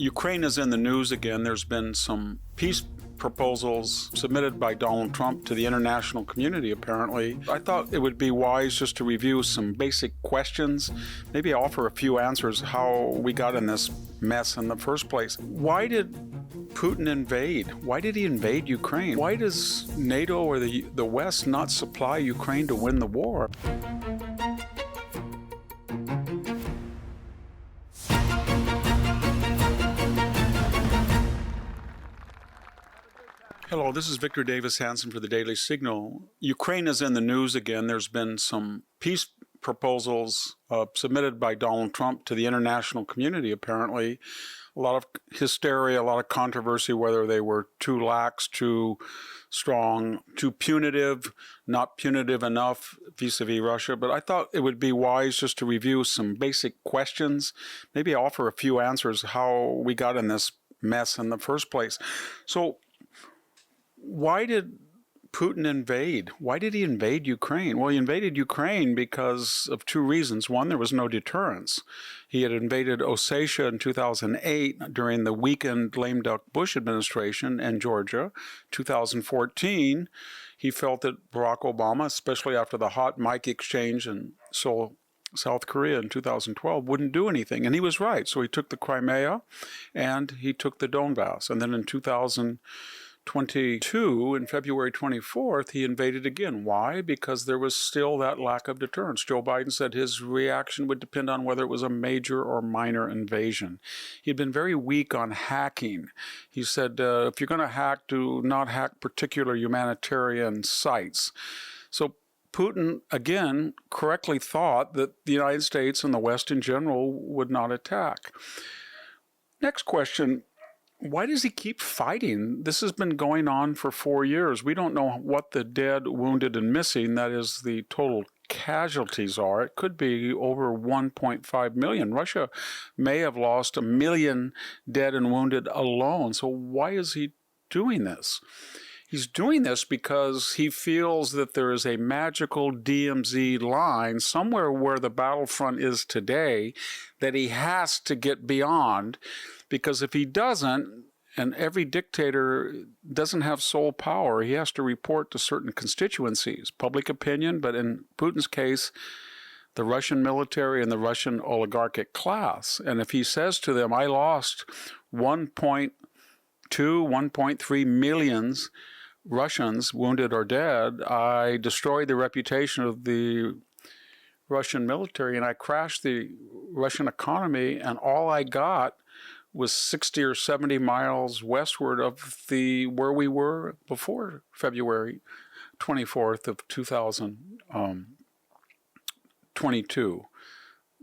Ukraine is in the news again. There's been some peace proposals submitted by Donald Trump to the international community, apparently. I thought it would be wise just to review some basic questions, maybe offer a few answers how we got in this mess in the first place. Why did Putin invade? Why did he invade Ukraine? Why does NATO or the West not supply Ukraine to win the war? Hello, this is Victor Davis Hanson for the Daily Signal. Ukraine is in the news again. There's been some peace proposals submitted by Donald Trump to the international community, apparently. A lot of hysteria, a lot of controversy, whether they were too lax, too strong, too punitive, not punitive enough vis-a-vis Russia. But I thought it would be wise just to review some basic questions, maybe offer a few answers how we got in this mess in the first place. So, why did Putin invade? Why did he invade Ukraine? Well, he invaded Ukraine because of two reasons. One, there was no deterrence. He had invaded Ossetia in 2008 during the weakened lame duck Bush administration and Georgia. 2014, he felt that Barack Obama, especially after the hot mic exchange in Seoul, South Korea in 2012, wouldn't do anything. And he was right. So he took the Crimea and he took the Donbass. And then in 2022, in February 24th, he invaded again. Why? Because there was still that lack of deterrence. Joe Biden said his reaction would depend on whether it was a major or minor invasion. He'd been very weak on hacking. He said, if you're going to hack, do not hack particular humanitarian sites. So Putin, again, correctly thought that the United States and the West in general would not attack. Next question. Why does he keep fighting? This has been going on for 4 years. We don't know what the dead, wounded, and missing, that is, the total casualties are. It could be over 1.5 million. Russia may have lost 1 million dead and wounded alone. So why is he doing this? He's doing this because he feels that there is a magical DMZ line somewhere where the battlefront is today that he has to get beyond, because if he doesn't, and every dictator doesn't have sole power, he has to report to certain constituencies, public opinion, but in Putin's case, the Russian military and the Russian oligarchic class. And if he says to them, I lost 1.2, 1.3 millions Russians, wounded or dead, I destroyed the reputation of the Russian military and I crashed the Russian economy, and all I got was 60 or 70 miles westward of where we were before February 24th of 2022.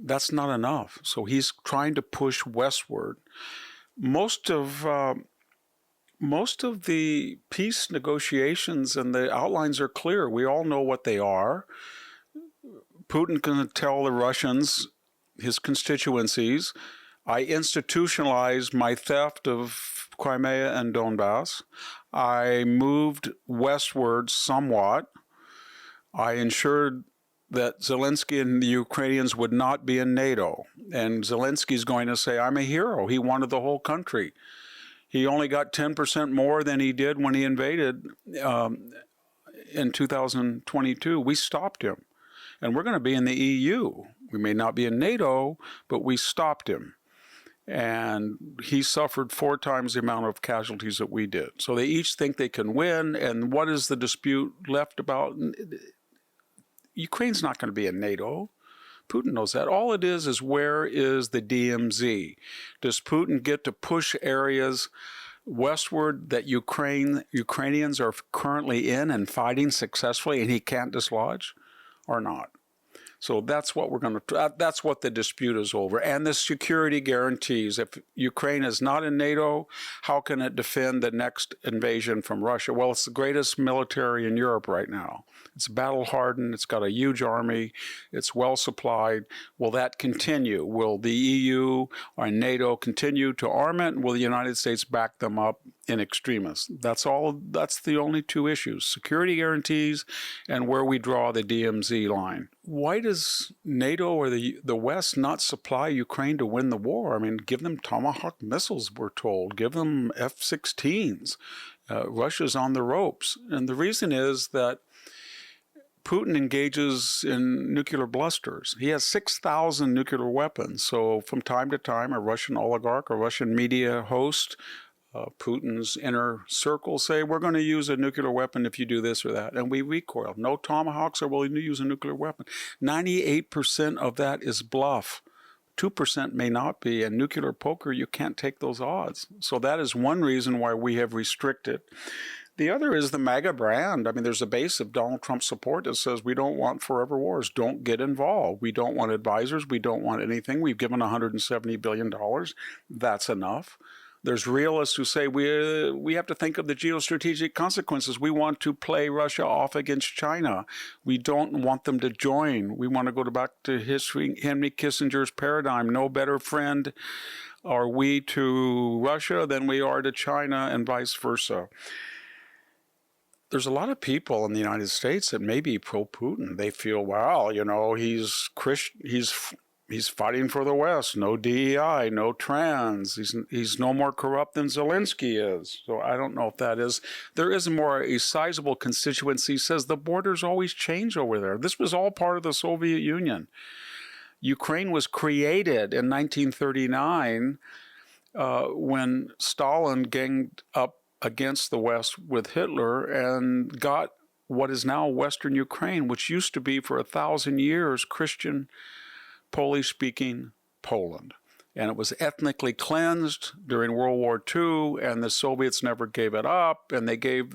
That's not enough. So he's trying to push westward. Most of the peace negotiations and the outlines are clear. We all know what they are. Putin can tell the Russians, his constituencies, I institutionalized my theft of Crimea and Donbass. I moved westward somewhat. I ensured that Zelensky and the Ukrainians would not be in NATO. And Zelensky's going to say, I'm a hero. He wanted the whole country. He only got 10% more than he did when he invaded in 2022. We stopped him. And we're going to be in the EU. We may not be in NATO, but we stopped him. And he suffered 4 times the amount of casualties that we did. So they each think they can win. And what is the dispute left about? Ukraine's not going to be in NATO. Putin knows that. All it is where is the DMZ? Does Putin get to push areas westward that Ukrainians are currently in and fighting successfully, and he can't dislodge, or not? So that's what that's what the dispute is over. And the security guarantees. If Ukraine is not in NATO, how can it defend the next invasion from Russia? Well, it's the greatest military in Europe right now. It's battle hardened. It's got a huge army. It's well supplied. Will that continue? Will the EU or NATO continue to arm it? Will the United States back them up in extremis? That's the only two issues: security guarantees and where we draw the DMZ line. why does NATO or the West not supply Ukraine to win the war? I mean, give them Tomahawk missiles, we're told. Give them F-16s. Russia's on the ropes. And the reason is that Putin engages in nuclear blusters. He has 6,000 nuclear weapons. So from time to time, a Russian oligarch, a Russian media host, Putin's inner circle say, we're going to use a nuclear weapon if you do this or that. And we recoil. No Tomahawks are willing to use a nuclear weapon. 98% of that is bluff. 2% may not be. And nuclear poker, you can't take those odds. So that is one reason why we have restricted. The other is the MAGA brand. I mean, there's a base of Donald Trump support that says we don't want forever wars. Don't get involved. We don't want advisors. We don't want anything. We've given $170 billion. That's enough. There's realists who say we have to think of the geostrategic consequences. We want to play Russia off against China. We don't want them to join. We want to go back to history, Henry Kissinger's paradigm. No better friend are we to Russia than we are to China, and vice versa. There's a lot of people in the United States that may be pro-Putin. They feel, well, you know, he's fighting for the West. No DEI, no trans. He's no more corrupt than Zelensky is. So I don't know if that is. There is a sizable constituency says the borders always change over there. This was all part of the Soviet Union. Ukraine was created in 1939 when Stalin ganged up against the West with Hitler and got what is now Western Ukraine, which used to be for 1,000 years Christian, Polish-speaking Poland. And it was ethnically cleansed during World War II, and the Soviets never gave it up, and they gave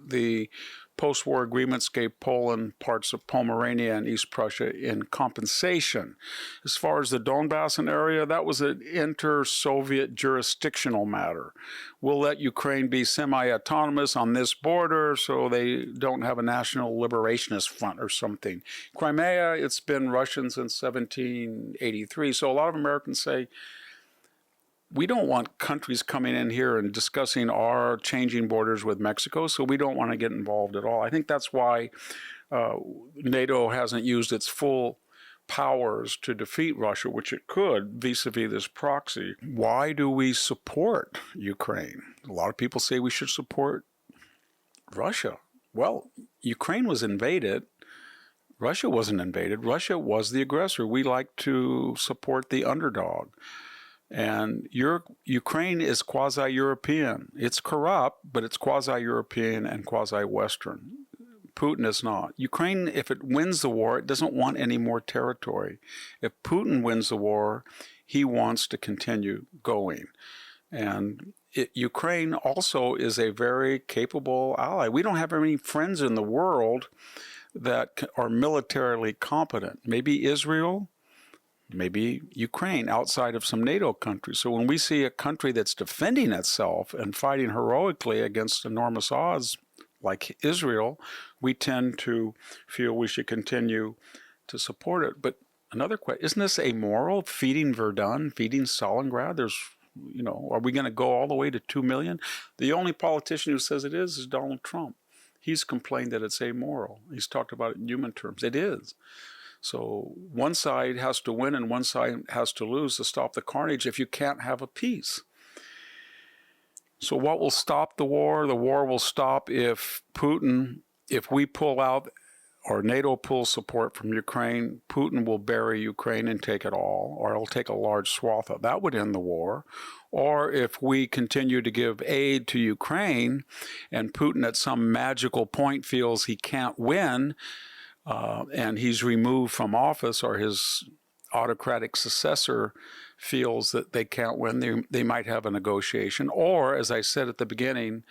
the post-war agreements gave Poland parts of Pomerania and East Prussia in compensation. As far as the Donbass area, that was an inter-Soviet jurisdictional matter. We'll let Ukraine be semi-autonomous on this border so they don't have a national liberationist front or something. Crimea, it's been Russian since 1783. So a lot of Americans say, we don't want countries coming in here and discussing our changing borders with Mexico, so we don't want to get involved at all. I think that's why NATO hasn't used its full powers to defeat Russia, which it could vis-a-vis this proxy. Why do we support Ukraine? A lot of people say we should support Russia. Well, Ukraine was invaded. Russia wasn't invaded. Russia was the aggressor. We like to support the underdog. And Ukraine is quasi-European. It's corrupt, but it's quasi-European and quasi-Western. Putin is not. Ukraine, if it wins the war, it doesn't want any more territory. If Putin wins the war, he wants to continue going. And Ukraine also is a very capable ally. We don't have any friends in the world that are militarily competent. Maybe Israel, maybe Ukraine, outside of some NATO countries. So when we see a country that's defending itself and fighting heroically against enormous odds, like Israel, we tend to feel we should continue to support it. But another question, isn't this amoral, feeding Verdun, feeding Stalingrad? Are we going to go all the way to 2 million? The only politician who says it is Donald Trump. He's complained that it's amoral. He's talked about it in human terms. It is. So one side has to win and one side has to lose to stop the carnage if you can't have a peace. So what will stop the war? The war will stop if we pull out or NATO pulls support from Ukraine, Putin will bury Ukraine and take it all, or he'll take a large swath of that would end the war. Or if we continue to give aid to Ukraine and Putin at some magical point feels he can't win, and he's removed from office, or his autocratic successor feels that they can't win, they might have a negotiation. Or, as I said at the beginning,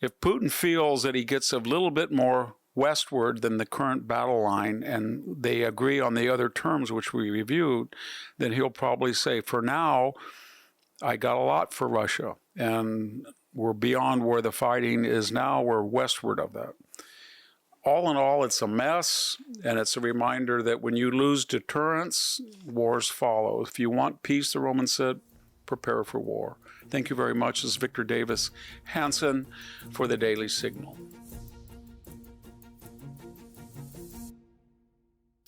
if Putin feels that he gets a little bit more westward than the current battle line and they agree on the other terms which we reviewed, then he'll probably say, for now, I got a lot for Russia, and we're beyond where the fighting is now, we're westward of that. All in all, it's a mess, and it's a reminder that when you lose deterrence, wars follow. If you want peace, the Romans said, prepare for war. Thank you very much. This is Victor Davis Hanson for the Daily Signal.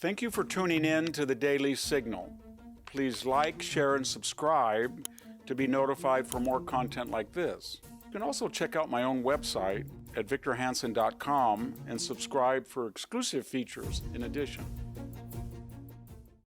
Thank you for tuning in to the Daily Signal. Please like, share, and subscribe to be notified for more content like this. You can also check out my own website at victorhanson.com and subscribe for exclusive features in addition.